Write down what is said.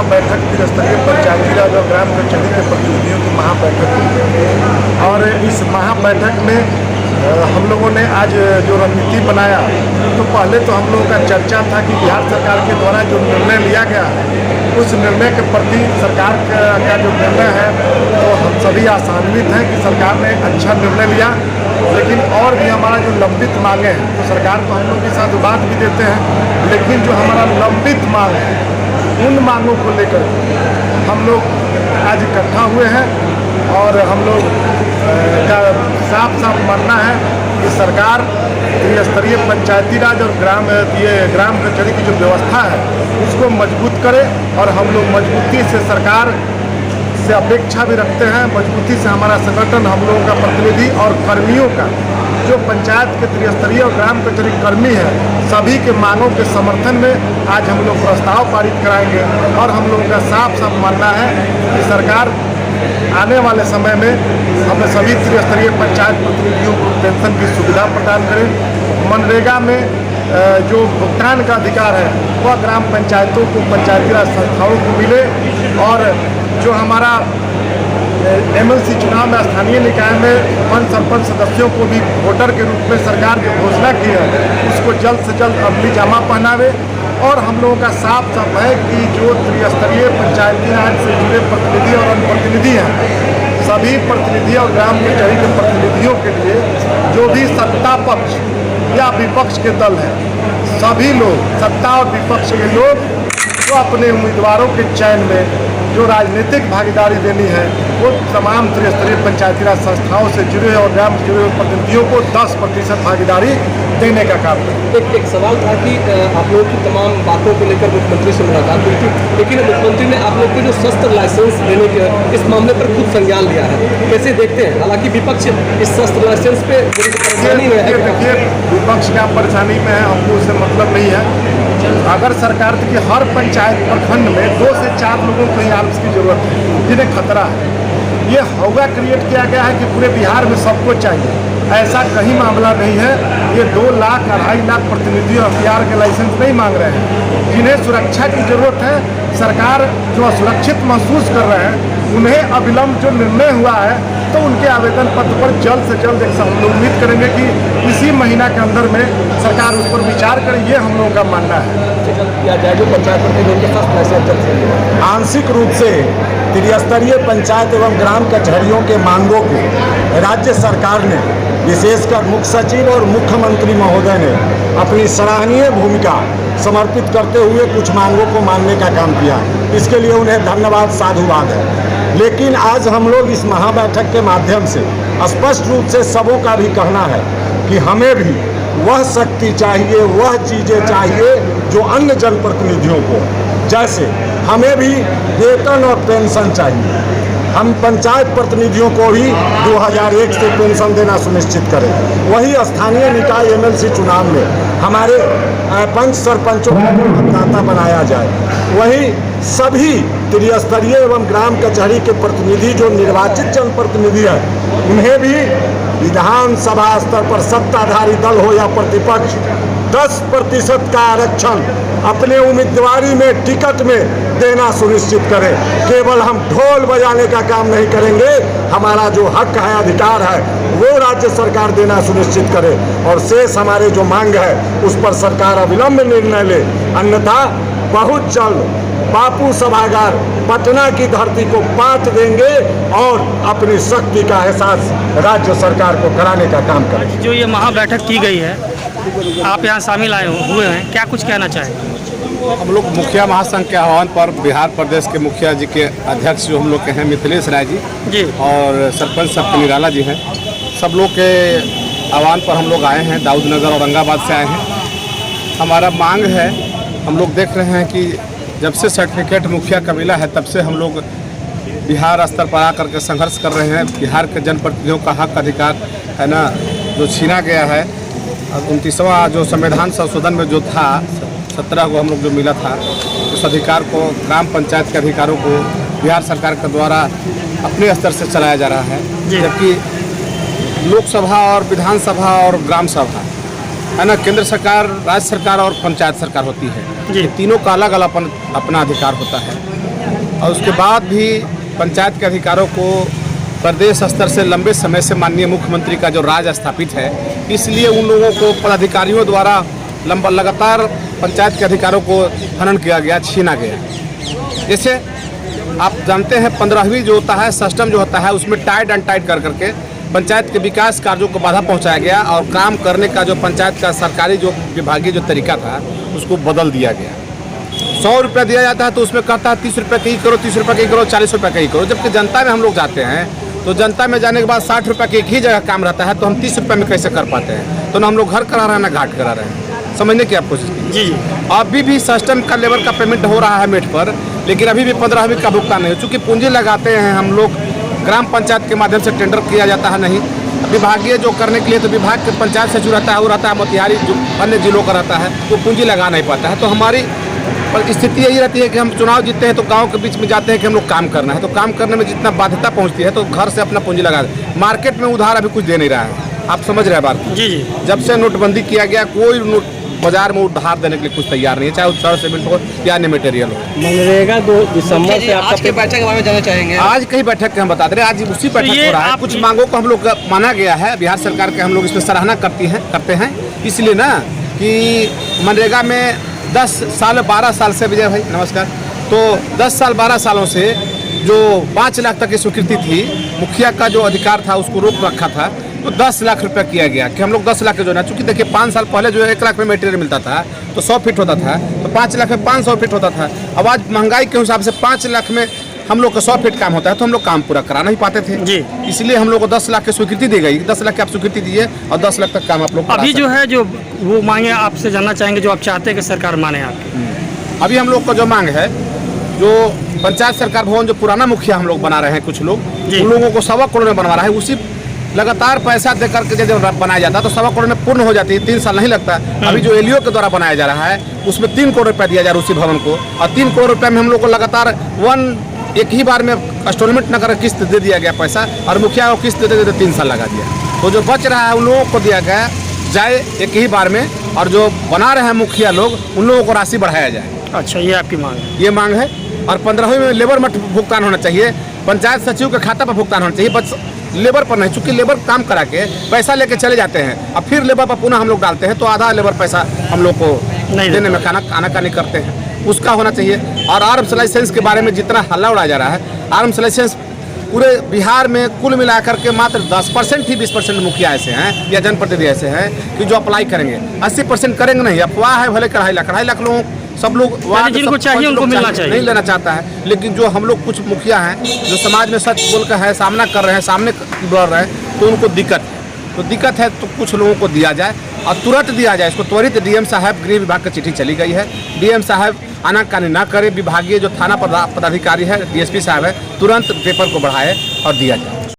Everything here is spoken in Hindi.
महाबैठक त्रिस्तरीय पंचायती राज और ग्राम कचहरी के प्रतिनिधियों की महाबैठक हुई और इस महाबैठक में हम लोगों ने आज जो रणनीति बनाया तो पहले तो हम लोगों का चर्चा था कि बिहार सरकार के द्वारा जो निर्णय लिया गया उस निर्णय के प्रति सरकार का जो निर्णय है तो हम सभी आशान्वित हैं कि सरकार ने अच्छा निर्णय लिया, लेकिन और भी हमारा जो लंबित मांगे हैं तो सरकार को हम लोग के साथ बात भी देते हैं, लेकिन जो हमारा लंबित मांग है उन मांगों को लेकर हम लोग आज इकट्ठा हुए हैं और हम लोग का साफ मानना है कि सरकार त्रिस्तरीय पंचायती राज और ग्राम कचहरी की जो व्यवस्था है उसको मजबूत करे और हम लोग मजबूती से सरकार से अपेक्षा भी रखते हैं, मजबूती से हमारा संगठन, हम लोगों का प्रतिनिधि और कर्मियों का जो पंचायत के त्रिस्तरीय और ग्राम कचहरी कर्मी है सभी के मांगों के समर्थन में आज हम लोग प्रस्ताव पारित कराएंगे और हम लोगों का साफ मानना है कि सरकार आने वाले समय में हमें सभी त्रिस्तरीय पंचायत प्रतिनिधियों को पेंशन की सुविधा प्रदान करें। मनरेगा में जो भुगतान का अधिकार है वह ग्राम पंचायतों को, पंचायती राज संस्थाओं को मिले और जो हमारा एमएलसी चुनाव में स्थानीय निकाय में पंच सरपंच सदस्यों को भी वोटर के रूप में सरकार जो घोषणा की है उसको जल्द से जल्द अमली जामा पहनावे। और हम लोगों का साफ है कि जो त्रिस्तरीय पंचायती राज से जुड़े प्रतिनिधि और अनप्रतिनिधि हैं सभी प्रतिनिधि और ग्राम कचहरी के प्रतिनिधियों के लिए जो भी सत्ता पक्ष या विपक्ष के दल हैं सभी लोग, सत्ता और विपक्ष के लोग जो अपने उम्मीदवारों के चयन में जो राजनीतिक भागीदारी देनी है वो तमाम त्रिस्तरीय पंचायती राज संस्थाओं से जुड़े और ग्राम से जुड़े प्रतिनिधियों को 10% भागीदारी देने का काम है। एक सवाल था कि आप लोगों की तमाम बातों को लेकर मुख्यमंत्री से मुलाकात हुई थी, लेकिन मुख्यमंत्री ने आप लोग को जो शस्त्र लाइसेंस देने के इस मामले पर खुद संज्ञान लिया है, कैसे देखते हैं? हालांकि विपक्ष इस शस्त्र लाइसेंस पे परेशानी में है। देखिए, विपक्ष क्या परेशानी में है हमको उससे मतलब नहीं है। अगर सरकार की हर पंचायत प्रखंड में 2 से 4 लोगों को ही आर्म्स की जरूरत है जिन्हें खतरा है, ये हौवा क्रिएट किया गया है कि पूरे बिहार में सबको चाहिए, ऐसा कहीं मामला नहीं है। ये 2 लाख 2.5 लाख प्रतिनिधि हथियार के लाइसेंस नहीं मांग रहे हैं। जिन्हें सुरक्षा की जरूरत है, सरकार जो असुरक्षित महसूस कर रहे हैं उन्हें अविलंब जो निर्णय हुआ है तो उनके आवेदन पत्र पर जल्द से जल्द हम लोग उम्मीद करेंगे कि इसी महीना के अंदर में सरकार उस पर विचार करे, ये हम लोगों का मानना है। जो पंचायत प्रतिनिधियों के साथ लाइसेंस आंशिक रूप से त्रिस्तरीय पंचायत एवं ग्राम कचहरियों के मांगों को राज्य सरकार ने, विशेषकर मुख्य सचिव और मुख्यमंत्री महोदय ने अपनी सराहनीय भूमिका समर्पित करते हुए कुछ मांगों को मानने का काम किया। इसके लिए उन्हें धन्यवाद, साधुवाद है। लेकिन आज हम लोग इस महाबैठक के माध्यम से स्पष्ट रूप से सबों का भी कहना है कि हमें भी वह शक्ति चाहिए, वह चीज़ें चाहिए जो अन्य जनप्रतिनिधियों को, जैसे हमें भी वेतन और पेंशन चाहिए। हम पंचायत प्रतिनिधियों को भी 2001 से पेंशन देना सुनिश्चित करें। वही स्थानीय निकाय एमएलसी चुनाव में हमारे पंच सरपंचों को मतदाता बनाया जाए। वही सभी त्रिस्तरीय एवं ग्राम कचहरी के प्रतिनिधि जो निर्वाचित जनप्रतिनिधि हैं उन्हें भी विधानसभा स्तर पर सत्ताधारी दल हो या प्रतिपक्ष 10% का आरक्षण अपने उम्मीदवारी में, टिकट में देना सुनिश्चित करें। केवल हम ढोल बजाने का काम नहीं करेंगे, हमारा जो हक है, अधिकार है, वो राज्य सरकार देना सुनिश्चित करे और शेष हमारे जो मांग है उस पर सरकार अविलंब निर्णय ले, अन्यथा बहुत जल्द बापू सभागार पटना की धरती को पाट देंगे और अपनी शक्ति का एहसास राज्य सरकार को कराने का काम करें। जो ये महाबैठक की गई है, आप यहाँ शामिल हुए हैं, क्या कुछ कहना चाहेंगे? हम लोग मुखिया महासंघ के आह्वान पर बिहार प्रदेश के मुखिया जी के अध्यक्ष जो हम लोग के हैं मिथिलेश राय जी और सरपंच सब निराला जी हैं, सब लोग के आह्वान पर हम लोग आए हैं। दाऊदनगर औरंगाबाद से आए हैं। हमारा मांग है, हम लोग देख रहे हैं कि जब से सर्टिफिकेट मुखिया का मिला है तब से हम लोग बिहार स्तर पर आकर के संघर्ष कर रहे हैं। बिहार के जनप्रतिनिधियों का हक अधिकार है ना जो छीना गया है। 29वां जो संविधान संशोधन में जो था 17 को हम लोग जो मिला था उस अधिकार को, ग्राम पंचायत के अधिकारों को बिहार सरकार के द्वारा अपने स्तर से चलाया जा रहा है, जबकि लोकसभा और विधानसभा और ग्राम सभा है ना केंद्र सरकार, राज्य सरकार और पंचायत सरकार होती है। तीनों का अलग अलग अपना अधिकार होता है। और उसके बाद भी पंचायत के अधिकारों को प्रदेश स्तर से लंबे समय से माननीय मुख्यमंत्री का जो राज स्थापित है, इसलिए उन लोगों को पदाधिकारियों द्वारा लगातार पंचायत के अधिकारों को हनन किया गया, छीना गया। जैसे आप जानते हैं 15वीं जो होता है सिस्टम जो होता है, उसमें टाइट एंड टाइट कर करके पंचायत के विकास कार्यों को बाधा पहुंचाया गया और काम करने का जो पंचायत का सरकारी जो विभागीय जो तरीका था उसको बदल दिया गया। 100 रुपया दिया जाता है तो उसमें कहता है 30 रुपये का ही करो, 30 रुपये का ही करो, 40 रुपये का ही करो। जबकि जनता में हम लोग जाते हैं तो जनता में जाने के बाद 60 रुपये की एक ही जगह काम रहता है, तो हम 30 रुपये में कैसे कर पाते हैं? तो ना हम लोग घर करा रहे हैं ना घाट करा रहे हैं। समझने की आप कोशिश कीजिए। जी अभी भी सिस्टम का लेबर का पेमेंट हो रहा है मेट पर, लेकिन अभी भी 15वीं का भुगतान नहीं हो। चूँकि पूंजी लगाते हैं हम लोग, ग्राम पंचायत के माध्यम से टेंडर किया जाता है नहीं, विभागीय जो करने के लिए तो विभाग के पंचायत सचिव रहता है, वो रहता है मोतिहारी, जो अन्य जिलों का रहता है, तो पूंजी लगा नहीं पाता है। तो हमारी स्थिति यही रहती है कि हम चुनाव जीतते हैं तो गांव के बीच में जाते हैं कि हम लोग काम करना है, तो काम करने में जितना बाध्यता पहुंचती है तो घर से अपना पूंजी लगा दे। मार्केट में उधार अभी कुछ दे नहीं रहा है, आप समझ रहे हैं बात? जी जी। जब से नोटबंदी किया गया कोई बाजार में उधार देने के लिए कुछ तैयार नहीं है, चाहे वो सीमेंट हो या अन्य मटेरियल हो। मनरेगा 2 दिसंबर से आज के बैठक के बारे में जानना चाहेंगे। आज कई बैठक के हम बता दे रहे हैं, आज उसी बैठक हो रहा है। कुछ मांगों को हम लोग माना गया है, बिहार सरकार के हम लोग इसमें सराहना करते हैं इसलिए ना कि मनरेगा में 10 साल 12 साल से, विजय भाई नमस्कार, तो 10 साल 12 सालों से जो 5 लाख तक की स्वीकृति थी, मुखिया का जो अधिकार था उसको रोक रखा था, तो 10 लाख रुपया किया गया कि हम लोग 10 लाख के जो है, चूँकि देखिए 5 साल पहले जो 1 लाख में मटेरियल मिलता था तो 100 फीट होता था, तो 5 लाख में 500 फीट होता था। अब आज महंगाई के हिसाब से 5 लाख में हम लोग का 100 फीट काम होता है, तो हम लोग काम पूरा करा नहीं पाते थे जी। इसलिए हम लोग को 10 लाख की स्वीकृति दी गई, 10 लाख की आप स्वीकृति दीजिए और 10 लाख तक काम आप लोग अभी जो है जो वो मांगे आपसे जानना चाहेंगे, जो आप चाहते हैं कि सरकार माने आपकी। अभी हम लोग का जो मांग है, जो पंचायत सरकार भवन जो पुराना मुखिया हम लोग बना रहे हैं, कुछ लोग उन लोगों को 1.25 करोड़ में बनवा रहा है, उसी लगातार पैसा दे करके जब बनाया जाता है तो 1.25 करोड़ में पूर्ण हो जाती है, 3 साल नहीं लगता। अभी जो एलईओ के द्वारा बनाया जा रहा है उसमें 3 करोड़ रुपया दिया जा रहा है उसी भवन को, और 3 करोड़ रुपये में हम लोग को लगातार एक ही बार में इंस्टॉलमेंट न कर किस्त दे दिया गया पैसा, और मुखिया को किस्त देते 3 साल लगा दिया। तो जो बच रहा है उन लोगों को दिया गया जाए एक ही बार में, और जो बना रहे हैं मुखिया लोग उन लोगों को राशि बढ़ाया जाए। अच्छा, ये आपकी मांग है? ये मांग है। और 15वीं में लेबर मत भुगतान होना चाहिए, पंचायत सचिव के खाता पर भुगतान होना चाहिए, बस लेबर पर नहीं। चूँकि लेबर काम करा के पैसा लेके चले जाते हैं, अब फिर लेबर पर पुनः हम लोग डालते हैं, तो आधा लेबर पैसा हम लोग को देने में आनाकानी करते हैं, उसका होना चाहिए। और आर्म्स लाइसेंस के बारे में जितना हल्ला उड़ाया जा रहा है, आर्म्स लाइसेंस पूरे बिहार में कुल मिलाकर के मात्र 10% ही 20% मुखिया ऐसे हैं या जनप्रतिनिधि ऐसे हैं कि जो अप्लाई करेंगे, 80% करेंगे नहीं। अफवाह है भले 2.5 लाख लोग, सब लोग जिनको चाहिए उनको मिलना चाहिए, नहीं लेना चाहता है। लेकिन जो हम लोग कुछ मुखिया हैं जो समाज में सच बोल कर है, सामना कर रहे हैं, सामने बढ़ रहे हैं, तो उनको दिक्कत है, तो कुछ लोगों को दिया जाए और तुरंत दिया जाए। इसको त्वरित डीएम साहब, गृह विभाग की चिट्ठी चली गई है, डीएम साहब आनाकानी ना करे, विभागीय जो थाना पदाधिकारी है, डीएसपी साहब है, तुरंत पेपर को बढ़ाए और दिया जाए।